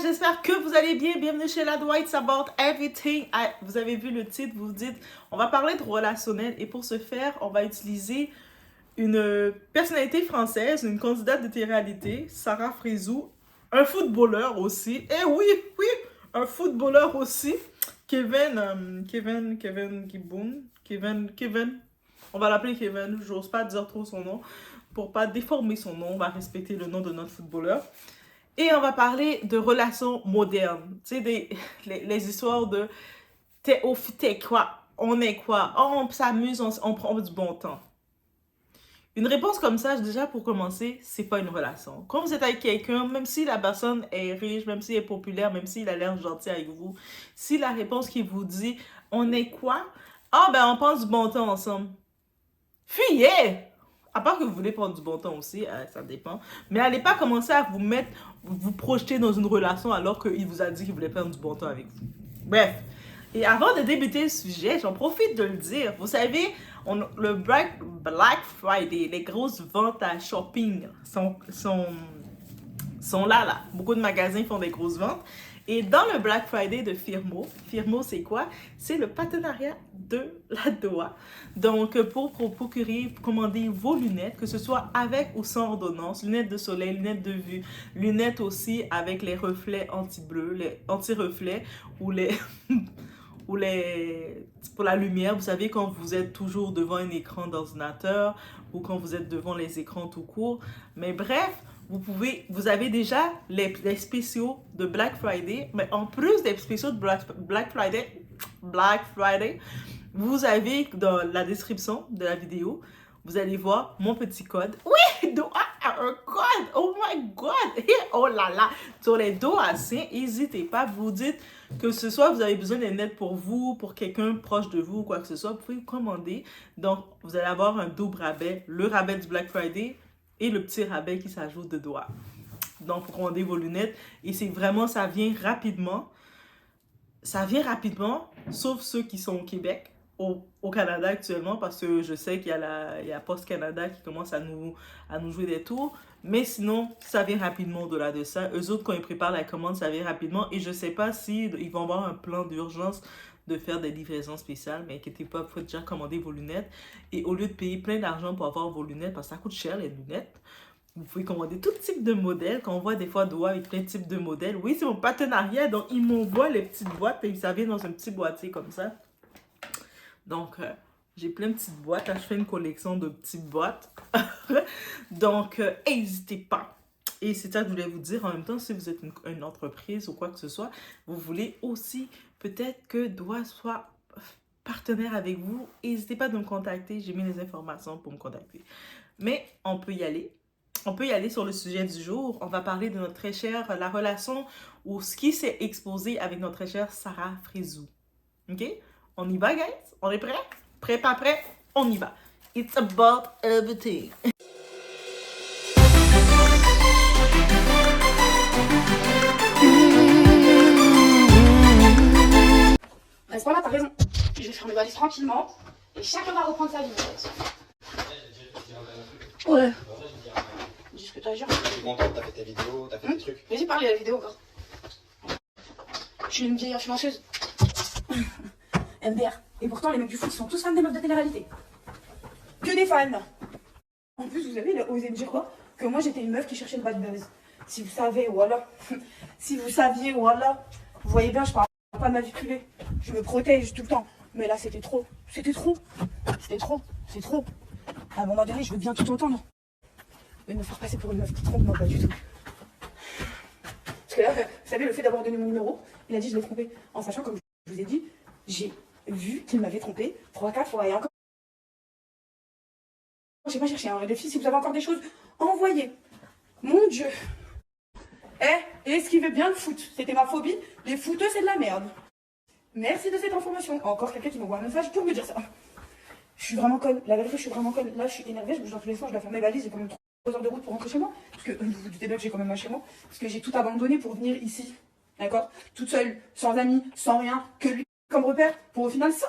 j'espère que vous allez bien. Bienvenue chez La Dwight, it's about everything. Vous avez vu le titre, vous vous dites, on va parler de relationnel et pour ce faire, on va utiliser une personnalité française, une candidate de télé-réalité, Sarah Frézou, un footballeur aussi. Et oui, un footballeur aussi. Kevin Gibbon, Kevin. On va l'appeler Kevin, j'ose pas dire trop son nom. Pour pas déformer son nom, on va respecter le nom de notre footballeur. Et on va parler de relations modernes. Tu sais, les histoires de t'es quoi, on est quoi, oh, on s'amuse, on prend du bon temps. Une réponse comme ça, déjà pour commencer, c'est pas une relation. Quand vous êtes avec quelqu'un, même si la personne est riche, même s'il est populaire, même s'il a l'air gentil avec vous, si la réponse qui vous dit on est quoi, ah ben on passe du bon temps ensemble. Fuyez! À part que vous voulez prendre du bon temps aussi, ça dépend. Mais n'allez pas commencer à vous projeter dans une relation alors qu'il vous a dit qu'il voulait prendre du bon temps avec vous. Bref. Et avant de débuter le sujet, j'en profite de le dire. Vous savez, le Black Friday, les grosses ventes à shopping sont là. Beaucoup de magasins font des grosses ventes. Et dans le Black Friday de Firmo c'est quoi? C'est le partenariat de la DOA. Donc, pour procurer, commander vos lunettes, que ce soit avec ou sans ordonnance, lunettes de soleil, lunettes de vue, lunettes aussi avec les reflets anti-bleu, les anti-reflets ou pour la lumière, vous savez, quand vous êtes toujours devant un écran d'ordinateur ou quand vous êtes devant les écrans tout court. Mais bref, vous avez déjà les spéciaux de Black Friday, mais en plus des spéciaux de Black Friday, vous avez dans la description de la vidéo, vous allez voir mon petit code. Oui, Doa a un code. Oh my God. Oh là là. Sur les Doaciens, n'hésitez pas. Vous dites que ce soit vous avez besoin des lunettes pour vous, pour quelqu'un proche de vous ou quoi que ce soit, vous pouvez commander. Donc, vous allez avoir un double rabais. Le rabais du Black Friday et le petit rabais qui s'ajoute de Doa. Donc, pour commander vos lunettes. Et c'est vraiment, ça vient rapidement. Ça vient rapidement, sauf ceux qui sont au Québec. Au Canada actuellement, parce que je sais qu'il y a Post Canada qui commence à nous jouer des tours, mais sinon ça vient rapidement au-delà de ça. Eux autres, quand ils préparent la commande, ça vient rapidement et je sais pas si ils vont avoir un plan d'urgence de faire des livraisons spéciales, mais inquiétez pas, vous pouvez déjà commander vos lunettes et au lieu de payer plein d'argent pour avoir vos lunettes, parce que ça coûte cher les lunettes, vous pouvez commander tout type de modèles. Quand on voit des fois Doa avec plein de types de modèles, oui, c'est mon partenariat, donc ils m'envoient les petites boîtes et ça vient dans un petit boîtier comme ça. Donc, j'ai plein de petites boîtes. Là, je fais une collection de petites boîtes. Donc, n'hésitez pas. Et c'est ça que je voulais vous dire. En même temps, si vous êtes une entreprise ou quoi que ce soit, vous voulez aussi peut-être que Doa soit partenaire avec vous. N'hésitez pas de me contacter. J'ai mis les informations pour me contacter. Mais on peut y aller. On peut y aller sur le sujet du jour. On va parler de notre très chère, la relation ou ce qui s'est exposé avec notre très chère Sarah Frézou. OK? On y va, guys? On est prêt? Prêt, pas prêt? On y va. It's about everything. Reste pas là, t'as raison. Je vais faire mes valises tranquillement et chacun va reprendre sa vie. Ouais. Dis ce que t'as à dire. Je suis contente, t'as fait tes vidéos, t'as fait tes trucs. Vas-y, parle à la vidéo encore. Je suis une vieille influenceuse. MDR. Et pourtant, les mecs du foot, ils sont tous fans des meufs de télé-réalité. Que des fans. En plus, vous avez osé me dire quoi? Que moi, j'étais une meuf qui cherchait le bad buzz. Si vous savez, voilà. Si vous saviez, voilà. Vous voyez bien, je parle pas de ma vie privée. Je me protège tout le temps. Mais là, c'était trop. C'était trop. C'était trop. C'est trop. À un moment donné, je veux bien tout entendre. Mais me faire passer pour une meuf qui trompe, non, pas du tout. Parce que là, vous savez, le fait d'avoir donné mon numéro, il a dit je l'ai trompé. En sachant, comme je vous ai dit, j'ai vu qu'il m'avait trompé 3-4 fois et encore. Je sais pas chercher un défi. Si vous avez encore des choses, envoyez. Mon Dieu. Esquivez bien le foot. C'était ma phobie. Les footeux, c'est de la merde. Merci de cette information. Encore quelqu'un qui m'envoie un message pour me dire ça. Je suis vraiment conne. La vérité, je suis vraiment conne. Là, je suis énervée. Je bouge dans tous les sens. Je dois faire mes valises. J'ai quand même 3 heures de route pour rentrer chez moi. Parce que vous vous doutez bien que j'ai quand même un chez moi. Parce que j'ai tout abandonné pour venir ici. D'accord? Toute seule, sans amis, sans rien, que lui comme repère. Pour au final ça.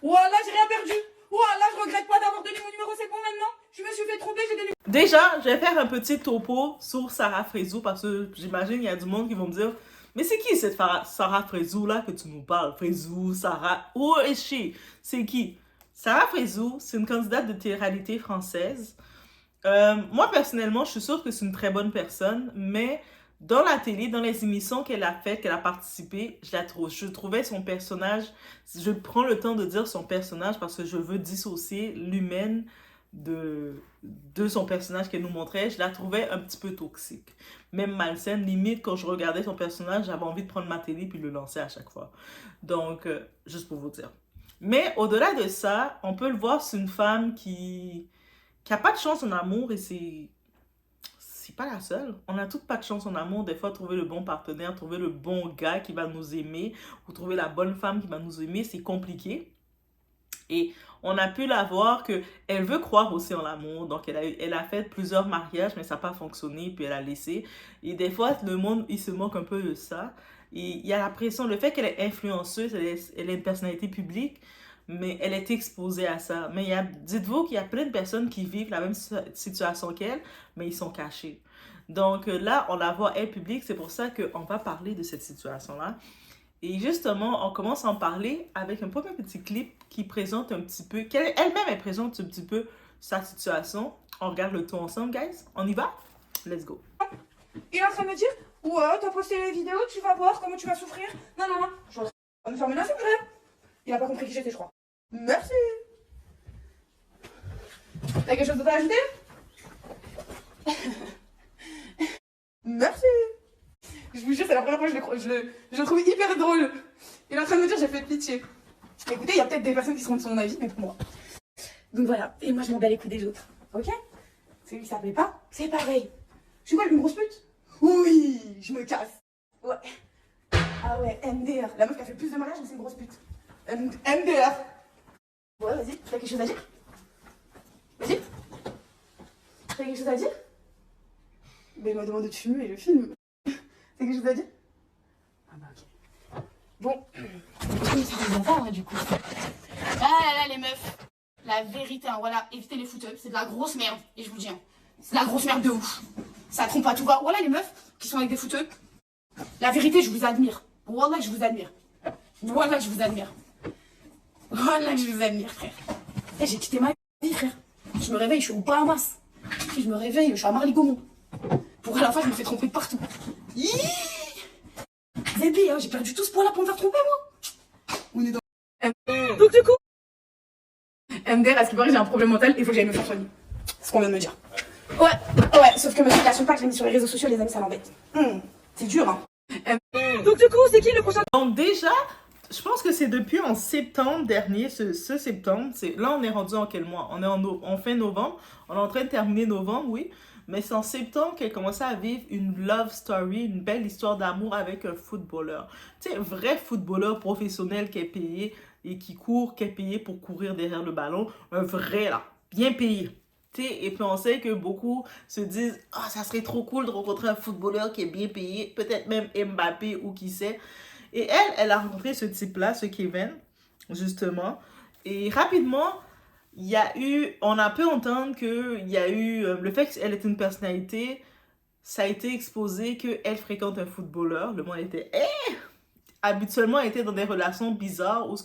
Voilà, j'ai rien perdu. Oh là, je regrette pas d'avoir donné mon numéro, c'est bon maintenant. Je me suis fait tromper, j'ai donné... Déjà, je vais faire un petit topo sur Sarah Frézou parce que j'imagine il y a du monde qui vont me dire mais c'est qui cette Sarah Frézou là que tu nous parles? Frézou, Sarah, où est-ce? C'est qui? Sarah Frézou, c'est une candidate de télé-réalité française. Moi, personnellement, je suis sûre que c'est une très bonne personne, mais dans la télé, dans les émissions qu'elle a faites, qu'elle a participé, je trouvais son personnage, je prends le temps de dire son personnage parce que je veux dissocier l'humaine de son personnage qu'elle nous montrait, je la trouvais un petit peu toxique. Même malsaine, limite, quand je regardais son personnage, j'avais envie de prendre ma télé puis le lancer à chaque fois. Donc, juste pour vous dire. Mais au-delà de ça, on peut le voir, c'est une femme qui a pas de chance en amour et c'est pas la seule. On a toutes pas de chance en amour. Des fois, trouver le bon partenaire, trouver le bon gars qui va nous aimer ou trouver la bonne femme qui va nous aimer, c'est compliqué. Et on a pu la voir qu'elle veut croire aussi en l'amour. Donc, elle a fait plusieurs mariages, mais ça n'a pas fonctionné, puis elle a laissé. Et des fois, le monde, il se moque un peu de ça. Et il y a la pression, le fait qu'elle est influenceuse, elle est une personnalité publique, mais elle est exposée à ça. Mais dites-vous qu'il y a plein de personnes qui vivent la même situation qu'elle, mais ils sont cachés. Donc là, on la voit, elle publique, c'est pour ça qu'on va parler de cette situation-là. Et justement, on commence à en parler avec un premier petit clip qui présente un petit peu, qu'elle-même elle présente un petit peu sa situation. On regarde le tout ensemble, guys. On y va? Let's go. Il est en train de me dire, ouais, t'as posté les vidéos, tu vas voir comment tu vas souffrir. Non, non, non, je vais me faire menacer, frère. Il a pas compris qui j'étais, je crois. Merci. T'as quelque chose d'autre à ajouter? Merci. Je vous jure, c'est la première fois que je le trouve hyper drôle. Il est en train de me dire, j'ai fait pitié. Écoutez, il y a peut-être des personnes qui seront de son avis, mais pour moi. Donc voilà, et moi je m'en bats les coups des autres. Ok? Celui qui ça plaît pas, c'est pareil. Je suis quoi, une grosse pute? Oui, je me casse. Ouais. Ah ouais, MDR. La meuf qui a fait plus de mariages, mais c'est une grosse pute. MDR. Ouais, vas-y, t'as quelque chose à dire? Vas-y. T'as quelque chose à dire? Ben, il m'a demandé de filmer et je filme. T'as quelque chose à dire? Ah bah ok. Bon. C'est des affaires, du coup. Ah là là, les meufs. La vérité, hein, voilà, évitez les footeux. C'est de la grosse merde. Et je vous dis, hein, c'est de la grosse merde de ouf. Ça trompe pas tout va. Voilà les meufs qui sont avec des footeux. La vérité, je vous admire. Voilà, je vous admire. Voilà, je vous admire. Voilà, je vous admire, frère. Et j'ai quitté ma vie, frère. Je me réveille, je suis au Bahamas. Je me réveille, je suis à Marly-Gaumont. Pour à la fin, je me fais tromper partout. Bébé, hein, j'ai perdu tout ce poids-là pour me faire tromper, moi. On est dans... Donc du coup... MDR, à ce qui paraît, j'ai un problème mental, il faut que j'aille me faire soigner. C'est ce qu'on vient de me dire. Ouais, sauf que monsieur, n'assume pas que je l'ai mis sur les réseaux sociaux, les amis, ça m'embête. C'est dur, hein. Donc du coup, c'est qui le prochain? Donc déjà, je pense que c'est depuis en septembre dernier, ce septembre, là on est rendu en quel mois? On est en fin novembre, on est en train de terminer novembre, oui. Mais c'est en septembre qu'elle commençait à vivre une love story, une belle histoire d'amour avec un footballeur. Tu sais, un vrai footballeur professionnel qui est payé et qui court, qui est payé pour courir derrière le ballon. Un vrai, là, bien payé. Tu sais, et puis on sait que beaucoup se disent « Ah, ça serait trop cool de rencontrer un footballeur qui est bien payé, peut-être même Mbappé ou qui sait. » Et elle a rencontré ce type-là, ce Kevin, justement. Et rapidement... on a pu entendre qu'il y a eu, le fait qu'elle est une personnalité, ça a été exposé qu'elle fréquente un footballeur. Le monde était, habituellement, elle était dans des relations bizarres où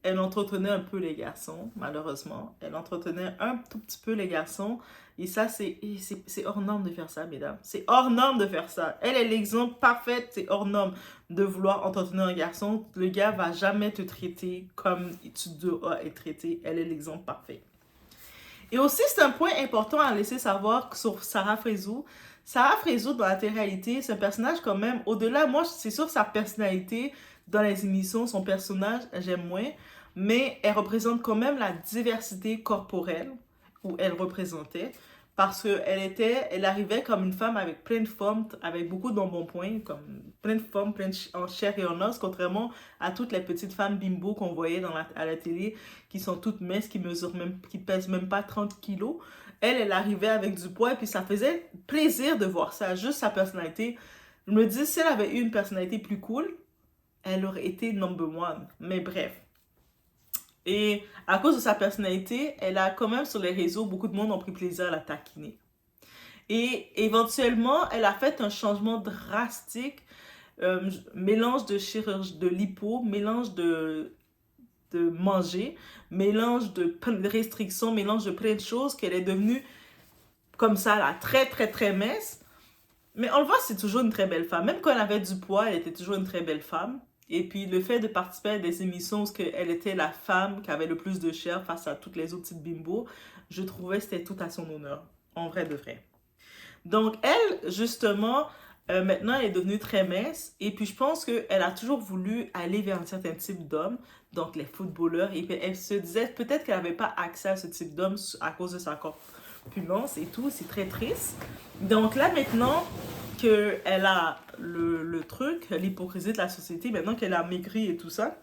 elle entretenait un peu les garçons, malheureusement. Elle entretenait un tout petit peu les garçons. Et ça, c'est hors norme de faire ça, mesdames. C'est hors norme de faire ça. Elle est l'exemple parfait, c'est hors norme de vouloir entretenir un garçon. Le gars va jamais te traiter comme tu dois être traité. Elle est l'exemple parfait. Et aussi, c'est un point important à laisser savoir sur Sarah Frézou. Sarah Frézou, dans la télé-réalité, c'est un personnage quand même, au-delà, moi, c'est sûr sa personnalité dans les émissions, son personnage, j'aime moins, mais elle représente quand même la diversité corporelle où elle représentait, parce elle arrivait comme une femme avec plein de formes, avec beaucoup d'embonpoint, comme plein de formes, en chair et en os, contrairement à toutes les petites femmes bimbo qu'on voyait à la télé, qui sont toutes minces, qui pèsent même pas 30 kilos. Elle arrivait avec du poids, et puis ça faisait plaisir de voir ça, juste sa personnalité. Je me dis, si elle avait eu une personnalité plus cool, elle aurait été number one. Mais bref. Et à cause de sa personnalité, elle a quand même sur les réseaux, beaucoup de monde ont pris plaisir à la taquiner. Et éventuellement, elle a fait un changement drastique, mélange de chirurgie, de lipo, mélange de manger, mélange de restrictions, mélange de plein de choses, qu'elle est devenue comme ça, là, très, très, très mince. Mais on le voit, c'est toujours une très belle femme. Même quand elle avait du poids, elle était toujours une très belle femme. Et puis le fait de participer à des émissions où elle était la femme qui avait le plus de chair face à toutes les autres petites bimbos, je trouvais que c'était tout à son honneur. En vrai de vrai. Donc elle, justement, maintenant elle est devenue très mince. Et puis je pense qu'elle a toujours voulu aller vers un certain type d'homme, donc les footballeurs. Et puis elle se disait peut-être qu'elle n'avait pas accès à ce type d'homme à cause de sa corpulence et tout. C'est très triste. Donc là maintenant qu'elle a le truc, l'hypocrisie de la société, maintenant qu'elle a maigri et tout ça,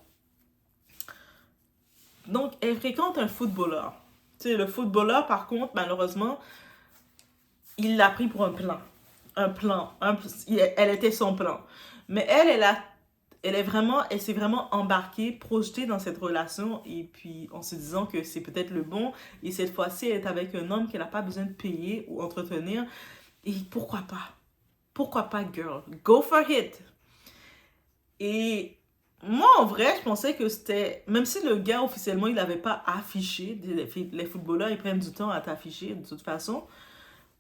donc elle fréquente un footballeur. Tu sais, le footballeur, par contre, malheureusement, il l'a pris pour un plan. Elle était son plan. Mais elle s'est vraiment embarquée, projetée dans cette relation, et puis en se disant que c'est peut-être le bon, et cette fois-ci, elle est avec un homme qu'elle n'a pas besoin de payer ou entretenir, et pourquoi pas? Pourquoi pas, girl? Go for it! Et moi, en vrai, je pensais que c'était... Même si le gars, officiellement, il n'avait pas affiché, les footballeurs, ils prennent du temps à t'afficher, de toute façon,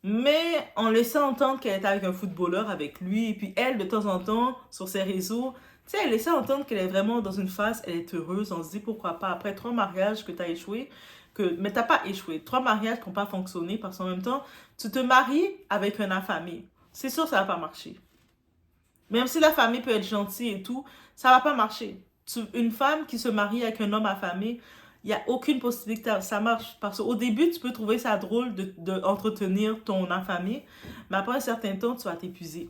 mais on laissait entendre qu'elle était avec un footballeur, avec lui, et puis elle, de temps en temps, sur ses réseaux, tu sais, elle laissait entendre qu'elle est vraiment dans une phase, elle est heureuse, on se dit pourquoi pas, après 3 mariages que tu as échoué, mais t'as pas échoué, 3 mariages qui n'ont pas fonctionné, parce qu'en même temps, tu te maries avec un affamé, c'est sûr que ça va pas marcher. Même si la famille peut être gentille et tout, ça va pas marcher. Une femme qui se marie avec un homme affamé, il n'y a aucune possibilité que ça marche. Parce qu'au début, tu peux trouver ça drôle de entretenir ton affamé, mais après un certain temps, tu vas t'épuiser.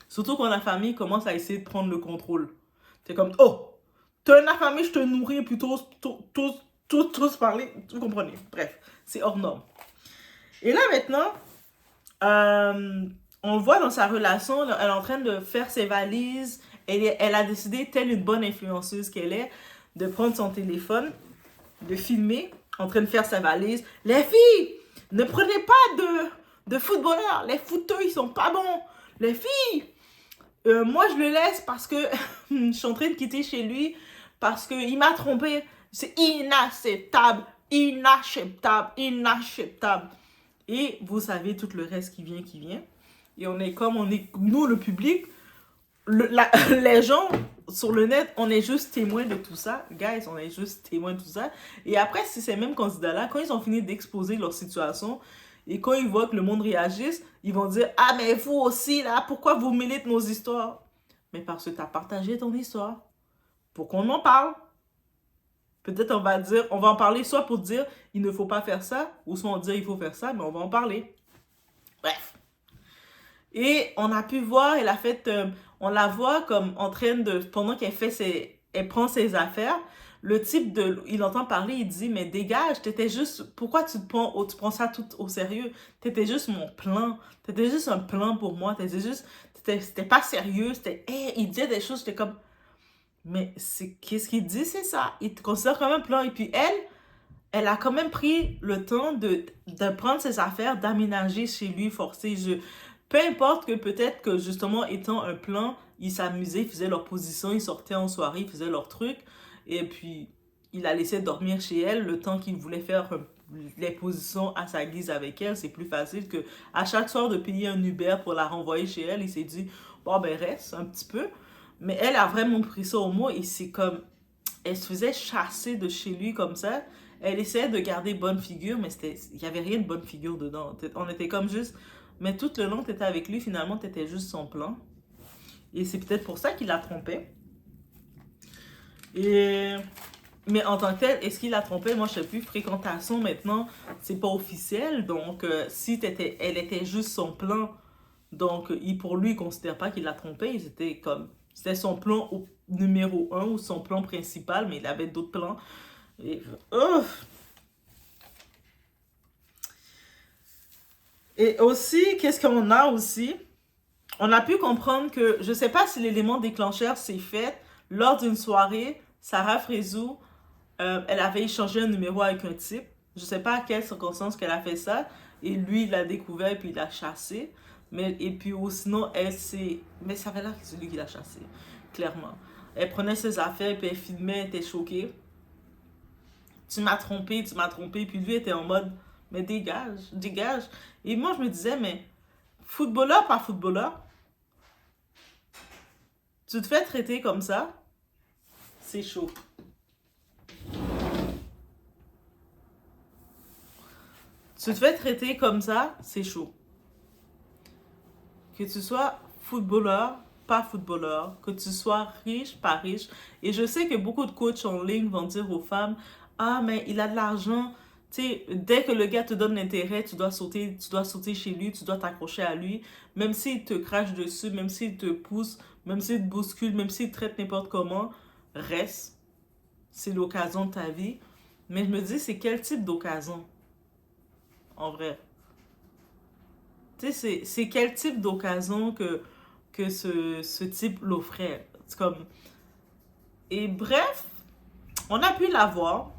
Surtout quand la famille commence à essayer de prendre le contrôle. C'est comme, oh, t'es un affamé, je te nourris, puis tous parler. Vous comprenez? Bref, c'est hors norme. Et là, maintenant, on le voit dans sa relation, elle est en train de faire ses valises. Elle a décidé, telle une bonne influenceuse qu'elle est, de prendre son téléphone, de filmer, en train de faire sa valise. Les filles, ne prenez pas de footballeurs. Les footeux, ils sont pas bons. Les filles, moi, je le laisse parce que je suis en train de quitter chez lui parce qu'il m'a trompé. C'est inacceptable, inacceptable, inacceptable. Et vous savez tout le reste qui vient. Et on est comme, nous, le public, les gens sur le net, on est juste témoins de tout ça. Guys, on est juste témoins de tout ça. Et après, si ces mêmes candidats-là, quand ils ont fini d'exposer leur situation, et quand ils voient que le monde réagisse, ils vont dire, ah, mais vous aussi, là, pourquoi vous mêlez de nos histoires? Mais parce que tu as partagé ton histoire. Pour qu'on en parle. Peut-être on va en parler soit pour dire, il ne faut pas faire ça, ou soit on dire, il faut faire ça, mais on va en parler. Bref. Et on a pu voir, on la voit comme en train de, pendant elle prend ses affaires, le type il entend parler, il dit, mais dégage, pourquoi tu prends ça tout au sérieux? T'étais juste mon plan, t'étais juste un plan pour moi, c'était pas sérieux, il disait des choses, j'étais comme, mais qu'est-ce qu'il dit, c'est ça? Il te considère comme un plan, et puis elle a quand même pris le temps de prendre ses affaires, d'aménager chez lui, forcé. Peu importe que peut-être que justement, étant un plan, ils s'amusaient, ils faisaient leur position, ils sortaient en soirée, ils faisaient leur truc. Et puis, il la laissé dormir chez elle le temps qu'il voulait faire les positions à sa guise avec elle. C'est plus facile que à chaque soir de payer un Uber pour la renvoyer chez elle. Il s'est dit, bon ben reste un petit peu. Mais elle a vraiment pris ça au mot et c'est comme, elle se faisait chasser de chez lui comme ça. Elle essayait de garder bonne figure, mais il n'y avait rien de bonne figure dedans. On était comme juste... Mais tout le long que tu étais avec lui, finalement, tu étais juste son plan. Et c'est peut-être pour ça qu'il la trompait. Mais en tant que tel, est-ce qu'il la trompait? Moi, je sais plus. Fréquentation, maintenant, c'est pas officiel. Donc, si elle était juste son plan, donc, pour lui, il ne considère pas qu'il la trompait. C'était son plan numéro 1 ou son plan principal, mais il avait d'autres plans. Et aussi, qu'est-ce qu'on a aussi? On a pu comprendre que, je ne sais pas si l'élément déclencheur s'est fait lors d'une soirée Sarah Frézou, elle avait échangé un numéro avec un type. Je sais pas à quelle circonstance qu'elle a fait ça. Et lui, il l'a découvert et puis il l'a chassé. Mais, et puis, ou sinon, elle s'est... Mais ça avait l'air que c'est lui qui l'a chassé, clairement. Elle prenait ses affaires et puis elle filmait, elle était choquée. Tu m'as trompé, tu m'as trompé. Puis lui était en mode, mais dégage, dégage. Et moi, je me disais, mais footballeur par footballeur, tu te fais traiter comme ça, c'est chaud. Tu te fais traiter comme ça, c'est chaud. Que tu sois footballeur, pas footballeur, que tu sois riche, pas riche. Et je sais que beaucoup de coachs en ligne vont dire aux femmes, ah, mais il a de l'argent. Tu sais, dès que le gars te donne l'intérêt, tu dois sauter chez lui, tu dois t'accrocher à lui. Même s'il te crache dessus, même s'il te pousse, même s'il te bouscule, même s'il te traite n'importe comment, reste. C'est l'occasion de ta vie. Mais je me dis, c'est quel type d'occasion? En vrai. Tu sais, c'est quel type d'occasion que ce type l'offrait. C'est comme... Et bref, on a pu la voir.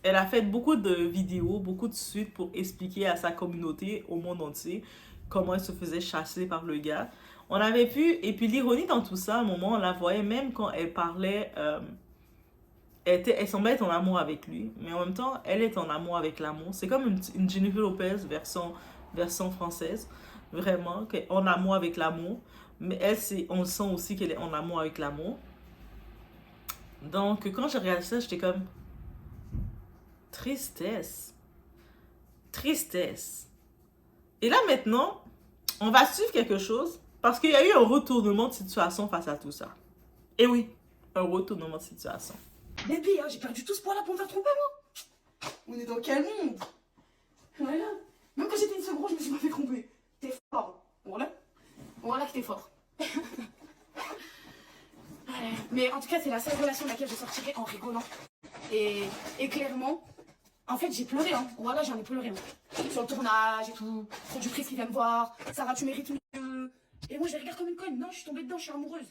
Elle a fait beaucoup de vidéos, beaucoup de suites pour expliquer à sa communauté, au monde entier, comment elle se faisait chasser par le gars. On avait pu... Et puis l'ironie dans tout ça, à un moment, on la voyait même quand elle parlait... elle semblait être en amour avec lui, mais en même temps, elle est en amour avec l'amour. C'est comme une Jennifer Lopez version française, vraiment, qu'elle est en amour avec l'amour. Mais elle, on sent aussi qu'elle est en amour avec l'amour. Donc, quand j'ai regardé ça, j'étais comme... Tristesse. Tristesse. Et là, maintenant, on va suivre quelque chose, parce qu'il y a eu un retournement de situation face à tout ça. Et oui, un retournement de situation. Bébé, hein, j'ai perdu tout ce poids-là pour me faire tromper, moi. On est dans quel monde? Voilà. Même quand j'étais une seule grosse, je me suis pas fait tromper. T'es fort. Voilà. Voilà que t'es fort. Mais en tout cas, c'est la seule relation de laquelle je sortirai en rigolant. Et clairement, en fait, j'ai pleuré. Hein. Voilà, j'en ai pleuré. Hein. Sur le tournage et tout. Productrice qui vient me voir. Sarah, tu mérites mieux. Et moi, je les regarde comme une conne. Non, je suis tombée dedans, je suis amoureuse.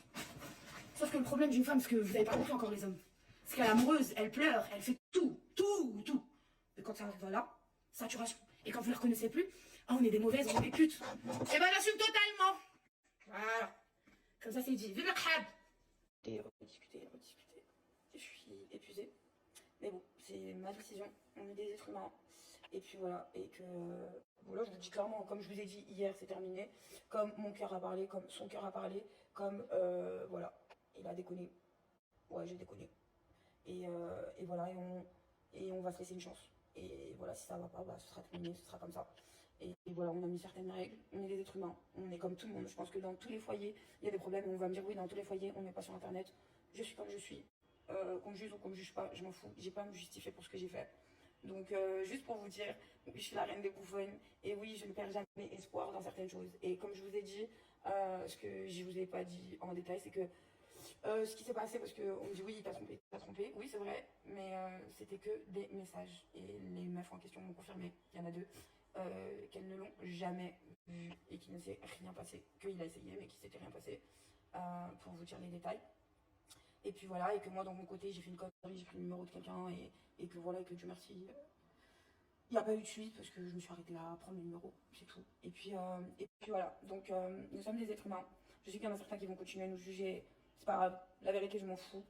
Sauf que le problème d'une femme, c'est que vous n'avez pas compris encore les hommes. C'est qu'elle est amoureuse, elle pleure, elle fait tout. Et quand ça arrive là, saturation. Et quand vous ne la reconnaissez plus, ah, on est des mauvaises, on est des putes. Et ben, j'assume totalement. Voilà. Comme ça, c'est dit. Vive le khab. Et rediscuter. Je suis épuisée. Mais bon, c'est ma décision. On est des êtres humains. Et puis voilà. Et que. Voilà, je vous dis clairement, comme je vous ai dit hier, c'est terminé. Comme mon cœur a parlé, comme son cœur a parlé. Comme. Voilà. Il a déconné. Ouais, j'ai déconné. Et voilà, et on va se laisser une chance. Et voilà, si ça va pas, bah, ce sera terminé, ce sera comme ça. Et voilà, on a mis certaines règles, on est des êtres humains, on est comme tout le monde. Je pense que dans tous les foyers, il y a des problèmes. On va me dire, oui, dans tous les foyers, on n'est pas sur Internet. Je suis comme je suis. Qu'on me juge ou qu'on me juge pas, je m'en fous. J'ai pas à me justifier pour ce que j'ai fait. Donc, juste pour vous dire, oui, je suis la reine des bouffonnes. Et oui, je ne perds jamais espoir dans certaines choses. Et comme je vous ai dit, ce que je vous ai pas dit en détail, c'est que ce qui s'est passé, parce qu'on me dit oui, t'as trompé, oui c'est vrai, mais c'était que des messages. Et les meufs en question m'ont confirmé, il y en a deux, qu'elles ne l'ont jamais vu et qu'il ne s'est rien passé, qu'il a essayé mais qu'il s'était rien passé, pour vous dire les détails. Et puis voilà, et que moi, dans mon côté, j'ai fait une connerie, j'ai pris le numéro de quelqu'un, et que voilà, et que Dieu merci, il n'y a pas eu de suite, parce que je me suis arrêtée là à prendre le numéro, c'est tout. Et puis voilà, donc nous sommes des êtres humains. Je sais qu'il y en a certains qui vont continuer à nous juger, c'est pas grave, la vérité, je m'en fous.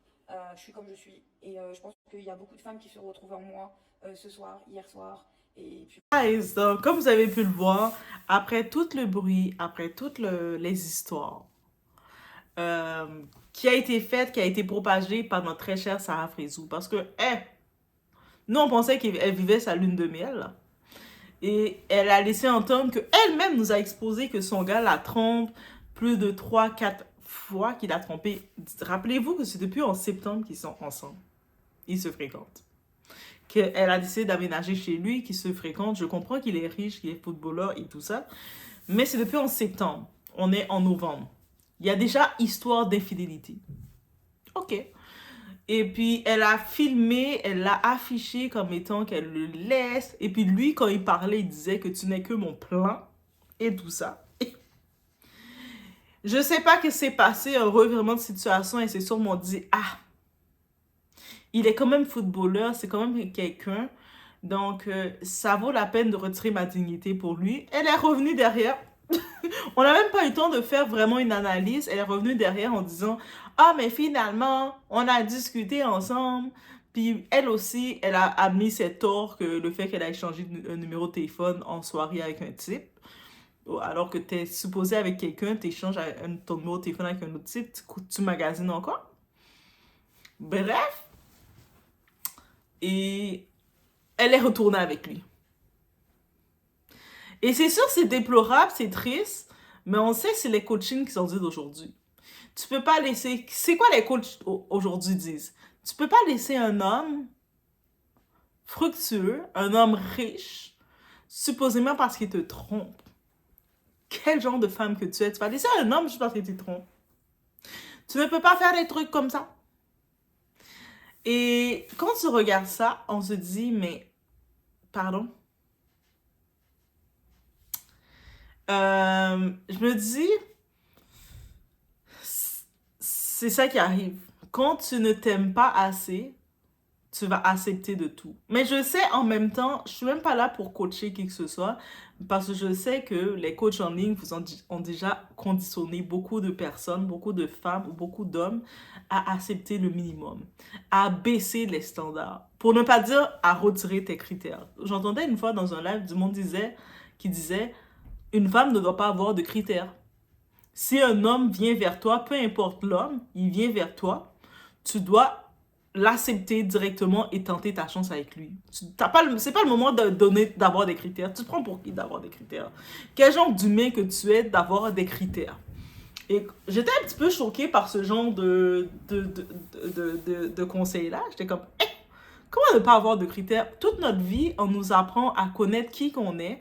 Je suis comme je suis, et je pense qu'il y a beaucoup de femmes qui se retrouvent en moi ce soir, hier soir, et puis... Guys, donc, comme vous avez pu le voir, après tout le bruit, après toutes les histoires qui a été faite, qui a été propagée par notre très chère Sarah Frézou, parce que, nous, on pensait qu'elle vivait sa lune de miel, et elle a laissé entendre qu'elle-même nous a exposé que son gars la trompe plus de 3-4 fois qu'il a trompé. Rappelez-vous que c'est depuis en septembre qu'ils sont ensemble. Ils se fréquentent. Qu'elle a décidé d'aménager chez lui, qu'ils se fréquentent. Je comprends qu'il est riche, qu'il est footballeur et tout ça. Mais c'est depuis en septembre. On est en novembre. Il y a déjà histoire d'infidélité. OK. Et puis, elle a filmé, elle l'a affiché comme étant qu'elle le laisse. Et puis, lui, quand il parlait, il disait que tu n'es que mon plan et tout ça. Je sais pas que c'est passé, un revirement de situation, et c'est sûrement dit, ah, il est quand même footballeur, c'est quand même quelqu'un. Donc, ça vaut la peine de retirer ma dignité pour lui. Elle est revenue derrière. On n'a même pas eu le temps de faire vraiment une analyse. Elle est revenue derrière en disant, ah, mais finalement, on a discuté ensemble. Puis elle aussi, elle a admis ses torts, que le fait qu'elle a échangé un numéro de téléphone en soirée avec un type. Alors que tu es supposé avec quelqu'un, tu échanges ton numéro de téléphone avec un autre type, tu magasines encore. Bref. Et elle est retournée avec lui. Et c'est sûr, c'est déplorable, c'est triste, mais on sait que c'est les coachings qui sont dits d'aujourd'hui. Tu peux pas laisser... C'est quoi les coachs aujourd'hui disent? Tu peux pas laisser un homme fructueux, un homme riche, supposément parce qu'il te trompe. Quel genre de femme que tu es? Tu vas laisser un homme juste parce qu'il te trompe. Tu ne peux pas faire des trucs comme ça. Et quand tu regardes ça, on se dit, mais... Pardon? Je me dis, c'est ça qui arrive. Quand tu ne t'aimes pas assez, tu vas accepter de tout. Mais je sais en même temps, je suis même pas là pour coacher qui que ce soit, parce que je sais que les coachs en ligne vous ont déjà conditionné beaucoup de personnes, beaucoup de femmes ou beaucoup d'hommes à accepter le minimum, à baisser les standards, pour ne pas dire à retirer tes critères. J'entendais une fois dans un live du monde qui disait une femme ne doit pas avoir de critères. Si un homme vient vers toi, peu importe l'homme, il vient vers toi, tu dois l'accepter directement et tenter ta chance avec lui. C'est pas le moment d'avoir des critères. Tu te prends pour qui d'avoir des critères? Quel genre d'humain que tu es d'avoir des critères? Et j'étais un petit peu choquée par ce genre de conseils-là. J'étais comme, comment ne pas avoir de critères? Toute notre vie, on nous apprend à connaître qui qu'on est.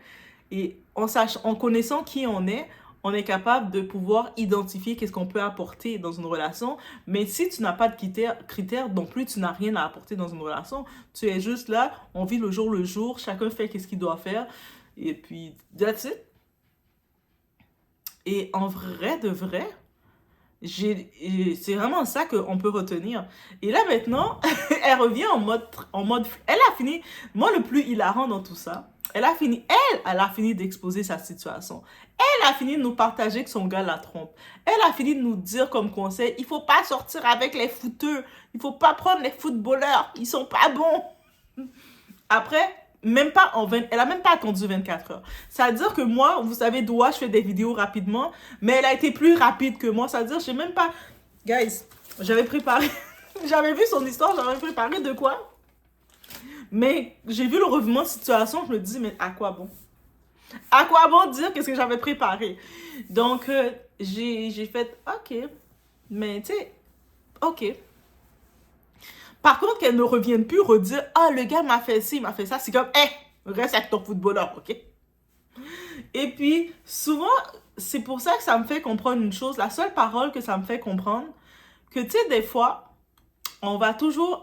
Et en connaissant qui on est capable de pouvoir identifier qu'est-ce qu'on peut apporter dans une relation. Mais si tu n'as pas de critères non plus, tu n'as rien à apporter dans une relation. Tu es juste là, on vit le jour, chacun fait qu'est-ce qu'il doit faire. Et puis, that's it. Et en vrai de vrai, c'est vraiment ça qu'on peut retenir. Et là maintenant, elle revient en mode... Elle a fini... Moi, le plus hilarant dans tout ça, elle a fini d'exposer sa situation. Elle a fini de nous partager que son gars la trompe. Elle a fini de nous dire comme conseil, il faut pas sortir avec les footeux. Il faut pas prendre les footballeurs. Ils sont pas bons. Après, elle a même pas attendu 24 heures. C'est-à-dire que moi, vous savez d'où je fais des vidéos rapidement, mais elle a été plus rapide que moi. C'est-à-dire, j'ai même pas... Guys, j'avais préparé... J'avais vu son histoire, j'avais préparé de quoi? Mais j'ai vu le revirement de situation, je me dis, mais à quoi bon? À quoi bon dire qu'est-ce que j'avais préparé? Donc, j'ai fait, ok, mais tu sais, ok. Par contre, qu'elle ne revienne plus redire, ah, le gars m'a fait ci, m'a fait ça, c'est comme, reste avec ton footballeur, ok? Et puis, souvent, c'est pour ça que ça me fait comprendre une chose, la seule parole que ça me fait comprendre, que tu sais, des fois, on va toujours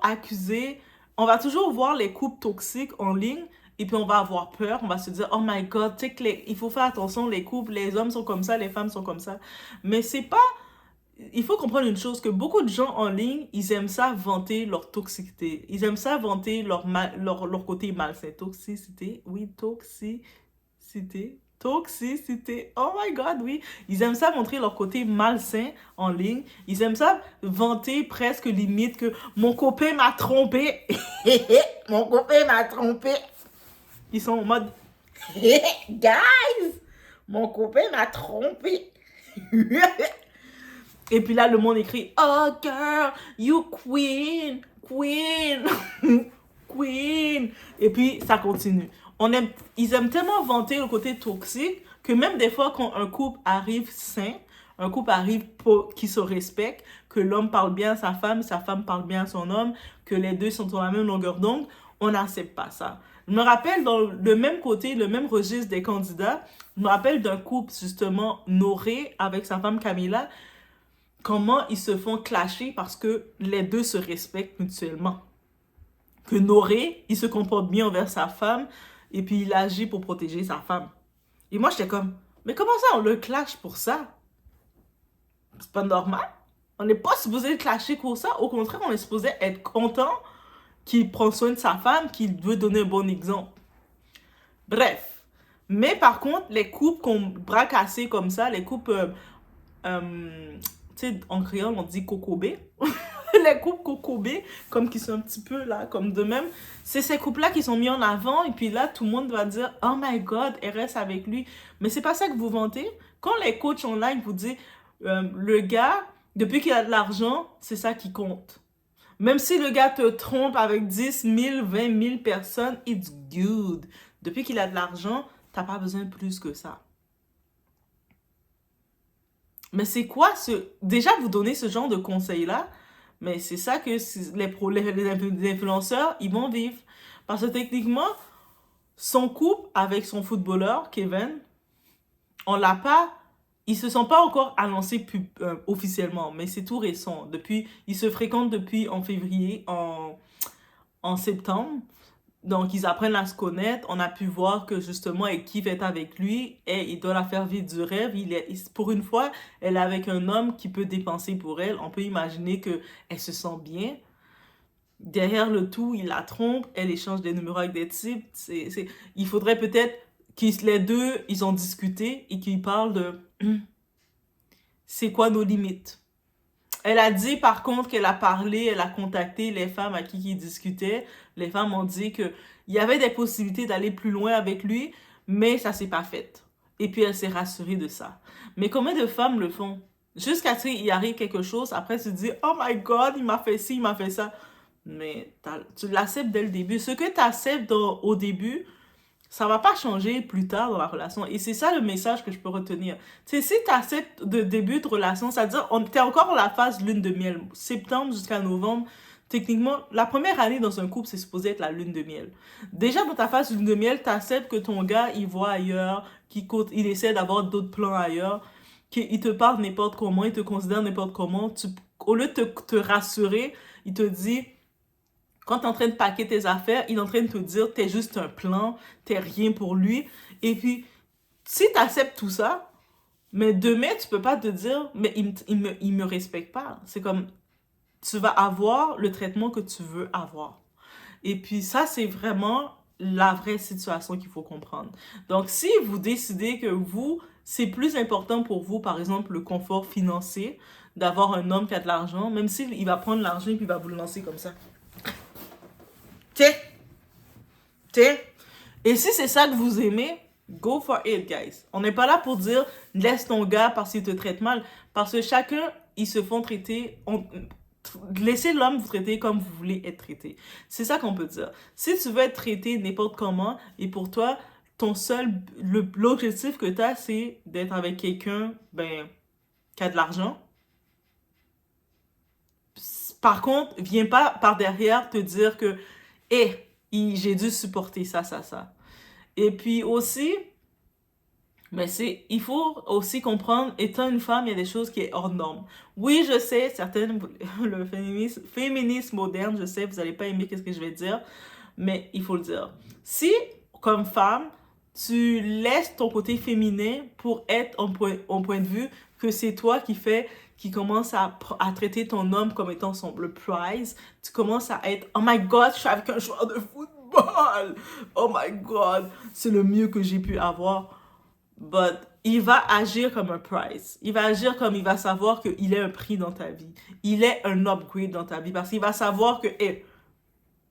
voir les couples toxiques en ligne et puis on va avoir peur, on va se dire, oh my god, tu sais il faut faire attention, les couples, les hommes sont comme ça, les femmes sont comme ça. Mais c'est pas... Il faut comprendre une chose, que beaucoup de gens en ligne, ils aiment ça vanter leur toxicité. Ils aiment ça vanter leur côté malsain. Toxicité, oui, toxicité. Oh my god, oui. Ils aiment ça montrer leur côté malsain en ligne. Ils aiment ça vanter presque limite que mon copain m'a trompé. Mon copain m'a trompé. Ils sont en mode guys, mon copain m'a trompé. Et puis là, le monde écrit oh girl, you queen. Queen. Et puis ça continue. Ils aiment tellement vanter le côté toxique que même des fois quand un couple arrive sain, un couple arrive qui se respecte, que l'homme parle bien à sa femme parle bien à son homme, que les deux sont sur la même longueur d'onde, on n'accepte pas ça. Je me rappelle dans le même côté, le même registre des candidats, je me rappelle d'un couple justement, Noré avec sa femme Camilla, comment ils se font clasher parce que les deux se respectent mutuellement. Que Noré, il se comporte bien envers sa femme, et puis il agit pour protéger sa femme. Et moi, j'étais comme, mais comment ça, on le clash pour ça? C'est pas normal. On n'est pas supposé le clasher pour ça. Au contraire, on est supposé être content qui prend soin de sa femme, qui veut donner un bon exemple. Bref. Mais par contre, les couples qu'on bras cassés comme ça, les couples, tu sais, en créole, on dit cocobé. Les couples cocobé, comme qui sont un petit peu là, comme de même, c'est ces couples-là qui sont mis en avant, et puis là, tout le monde va dire, oh my God, elle reste avec lui. Mais c'est pas ça que vous vantez. Quand les coachs online vous disent, le gars, depuis qu'il a de l'argent, c'est ça qui compte. Même si le gars te trompe avec 10 000, 20 000 personnes, it's good. Depuis qu'il a de l'argent, t'as pas besoin de plus que ça. Mais c'est quoi ce... Déjà, vous donnez ce genre de conseils-là, mais c'est ça que les influenceurs, ils vont vivre. Parce que techniquement, son couple avec son footballeur, Kevin, on l'a pas... Ils se sont pas encore annoncés officiellement, mais c'est tout récent. Ils se fréquentent depuis en février, en septembre. Donc, ils apprennent à se connaître. On a pu voir que, justement, elle kiffe être avec lui et il doit la faire vivre du rêve. Pour une fois, elle est avec un homme qui peut dépenser pour elle. On peut imaginer qu'elle se sent bien. Derrière le tout, il la trompe. Elle échange des numéros avec des types. Il faudrait peut-être les deux, ils ont discuté et qu'ils parlent de c'est quoi nos limites. Elle a dit, par contre, qu'elle a parlé, elle a contacté les femmes à qui il discutait. Les femmes ont dit qu'il y avait des possibilités d'aller plus loin avec lui, mais ça s'est pas fait. Et puis, elle s'est rassurée de ça. Mais combien de femmes le font? Jusqu'à ce qu'il arrive quelque chose, après, tu te dis, oh my God, il m'a fait ci, il m'a fait ça. Mais tu l'acceptes dès le début. Ce que tu acceptes au début, ça va pas changer plus tard dans la relation. Et c'est ça le message que je peux retenir. Tu sais, si tu acceptes de début de relation, c'est-à-dire, t'es encore dans la phase lune de miel. Septembre jusqu'à novembre, techniquement, la première année dans un couple, c'est supposé être la lune de miel. Déjà, dans ta phase lune de miel, tu acceptes que ton gars, il voit ailleurs, il essaie d'avoir d'autres plans ailleurs, qu'il te parle n'importe comment, il te considère n'importe comment. Au lieu de te rassurer, il te dit... Quand tu es en train de paquer tes affaires, il est en train de te dire t'es juste un plan, t'es rien pour lui. Et puis, si tu acceptes tout ça, mais demain, tu peux pas te dire mais il me respecte pas. C'est comme, tu vas avoir le traitement que tu veux avoir. Et puis ça, c'est vraiment la vraie situation qu'il faut comprendre. Donc, si vous décidez que c'est plus important pour vous, par exemple, le confort financier, d'avoir un homme qui a de l'argent, même s'il va prendre l'argent et puis il va vous le lancer comme ça. Tiens. Et si c'est ça que vous aimez, go for it, guys. On n'est pas là pour dire laisse ton gars parce qu'il te traite mal. Parce que chacun, ils se font traiter. Laissez l'homme vous traiter comme vous voulez être traité. C'est ça qu'on peut dire. Si tu veux être traité n'importe comment, et pour toi, l'objectif que tu as, c'est d'être avec quelqu'un qui a de l'argent. Par contre, viens pas par derrière te dire que j'ai dû supporter ça. Et puis aussi, il faut aussi comprendre, étant une femme, il y a des choses qui sont hors normes. Oui, je sais, le féminisme moderne, je sais, vous n'allez pas aimer ce que je vais dire, mais il faut le dire. Si, comme femme, tu laisses ton côté féminin pour être en point de vue que c'est toi qui commence à traiter ton homme comme étant le prize, tu commences à être « Oh my God, je suis avec un joueur de football! Oh my God, c'est le mieux que j'ai pu avoir. » But il va agir comme un prize. Il va agir comme il va savoir qu'il est un prix dans ta vie. Il est un upgrade dans ta vie parce qu'il va savoir que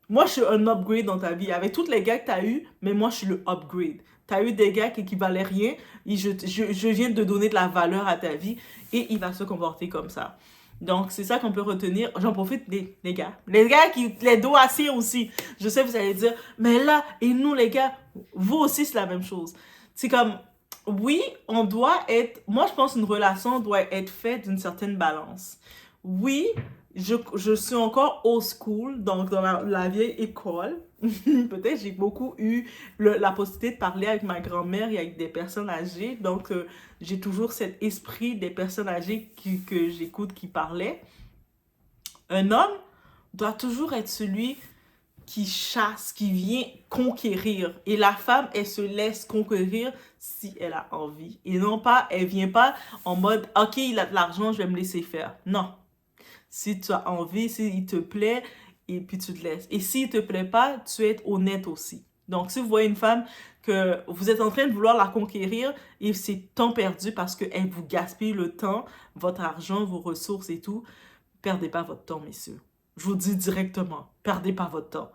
moi, je suis un upgrade dans ta vie. Avec tous les gars que tu as eu, mais moi, je suis le upgrade. Tu as eu des gars qui valaient rien et je viens de donner de la valeur à ta vie et il va se comporter comme ça. Donc, c'est ça qu'on peut retenir. J'en profite, les gars. Les gars les dos assis aussi. Je sais, vous allez dire, mais là, et nous, les gars, vous aussi, c'est la même chose. C'est comme, oui, on doit être... Moi, je pense qu'une relation doit être faite d'une certaine balance. Oui, je suis encore old school, donc dans la vieille école. Peut-être j'ai beaucoup eu la possibilité de parler avec ma grand-mère et avec des personnes âgées. Donc, j'ai toujours cet esprit des personnes âgées que j'écoute qui parlaient. Un homme doit toujours être celui qui chasse, qui vient conquérir. Et la femme, elle se laisse conquérir si elle a envie. Et non pas, elle vient pas en mode « Ok, il a de l'argent, je vais me laisser faire. » Non. Si tu as envie, s'il te plaît, et puis tu te laisses. Et s'il te plaît pas, tu es honnête aussi. Donc, si vous voyez une femme que vous êtes en train de vouloir la conquérir et c'est temps perdu parce qu'elle vous gaspille le temps, votre argent, vos ressources et tout, perdez pas votre temps, messieurs. Je vous dis directement, perdez pas votre temps.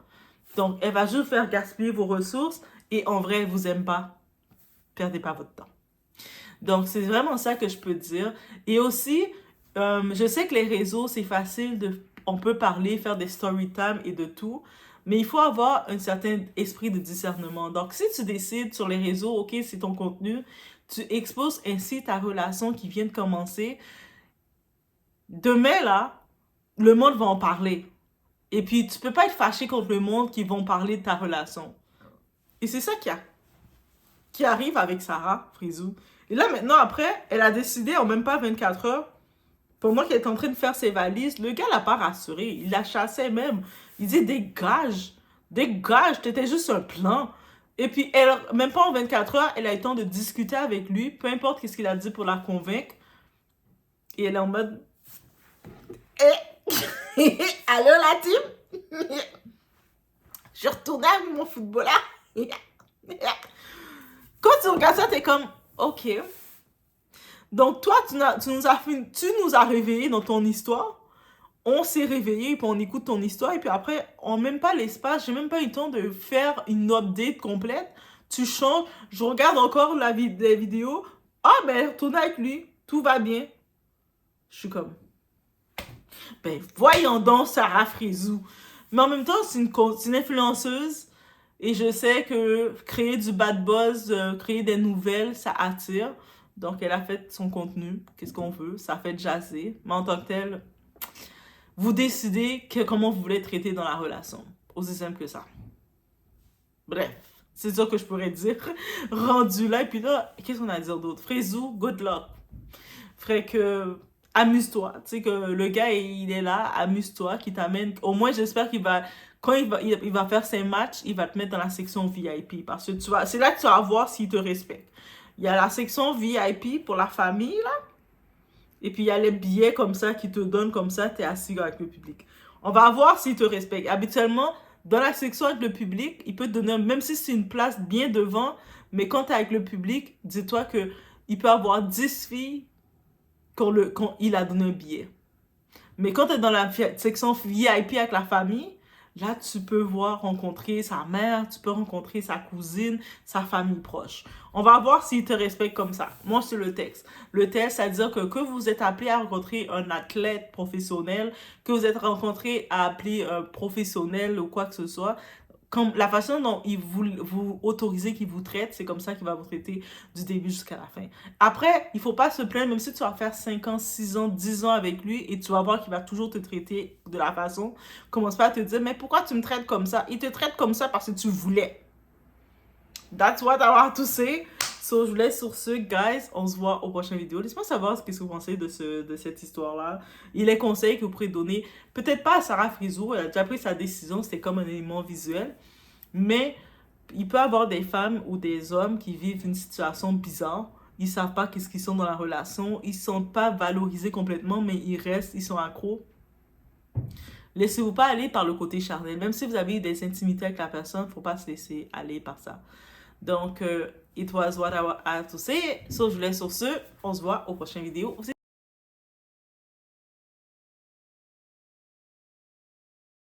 Donc, elle va juste faire gaspiller vos ressources et en vrai, elle vous aime pas. Perdez pas votre temps. Donc, c'est vraiment ça que je peux dire. Et aussi, je sais que les réseaux, c'est facile on peut parler, faire des story time et de tout, mais il faut avoir un certain esprit de discernement. Donc, si tu décides sur les réseaux, OK, c'est ton contenu, tu exposes ainsi ta relation qui vient de commencer, demain, là, le monde va en parler. Et puis, tu peux pas être fâché contre le monde qui vont parler de ta relation. Et c'est ça qui arrive avec Sarah Frizou. Et là, maintenant, après, elle a décidé en même pas 24 heures, pendant qu'elle est en train de faire ses valises, le gars l'a pas rassuré. Il la chassait même. Il dit, dégage, t'étais juste un plan. Et puis, même pas en 24 heures, elle a eu le temps de discuter avec lui, peu importe qu'est-ce qu'il a dit pour la convaincre. Et elle est en mode, allô la team? Je suis retournée avec mon footballeur. Quand tu regardes ça, t'es comme, ok. Donc toi, tu nous as réveillés dans ton histoire. On s'est réveillés, puis on écoute ton histoire. Et puis après, en même pas l'espace, j'ai même pas eu le temps de faire une update complète. Tu changes, je regarde encore les vidéos. Ah, ben, retourne avec lui. Tout va bien. Je suis comme, ben, voyons donc Sarah Frizou. Mais en même temps, c'est une influenceuse. Et je sais que créer du bad buzz, créer des nouvelles, ça attire. Donc, elle a fait son contenu. Qu'est-ce qu'on veut? Ça fait jaser. Mais en tant que tel, vous décidez comment vous voulez traiter dans la relation. Aussi simple que ça. Bref, c'est ça que je pourrais dire. Rendu là. Et puis là, qu'est-ce qu'on a à dire d'autre? Frizou, good luck. Frère, que amuse-toi. Tu sais que le gars, il est là, amuse-toi, qui t'amène. Au moins, j'espère qu'il va. Quand il va faire ses matchs, il va te mettre dans la section VIP. Parce que c'est là que tu vas voir s'il te respecte. Il y a la section VIP pour la famille, là. Et puis, il y a les billets comme ça qui te donnent comme ça, tu es assis avec le public. On va voir s'il te respecte. Habituellement, dans la section avec le public, il peut te donner, même si c'est une place bien devant, mais quand tu es avec le public, dis-toi qu'il peut avoir 10 filles quand il a donné un billet. Mais quand tu es dans la section VIP avec la famille, là, tu peux rencontrer sa mère, tu peux rencontrer sa cousine, sa famille proche. On va voir s'il te respecte comme ça. Moi, c'est le texte. Le texte, ça veut dire que vous êtes appelé à rencontrer un athlète professionnel, que vous êtes rencontré à appeler un professionnel ou quoi que ce soit, comme la façon dont vous autorisez qu'il vous traite, c'est comme ça qu'il va vous traiter du début jusqu'à la fin. Après, il ne faut pas se plaindre, même si tu vas faire 5 ans, 6 ans, 10 ans avec lui et tu vas voir qu'il va toujours te traiter de la façon. Commence pas à te dire, mais pourquoi tu me traites comme ça? Il te traite comme ça parce que tu voulais. That's what I want to say. So, je vous laisse sur ce, guys. On se voit au prochain vidéo. Laissez-moi savoir ce que vous pensez de cette histoire-là. Et les conseils que vous pourrez donner. Peut-être pas à Sarah Frizou. Elle a déjà pris sa décision. C'était comme un élément visuel. Mais il peut y avoir des femmes ou des hommes qui vivent une situation bizarre. Ils ne savent pas qu'est-ce qu'ils sont dans la relation. Ils ne sont pas valorisés complètement, mais ils restent. Ils sont accros. Laissez-vous pas aller par le côté charnel. Même si vous avez des intimités avec la personne, il ne faut pas se laisser aller par ça. Donc, it was what I had to say. So, je vous laisse sur ce. On se voit aux prochaines vidéos.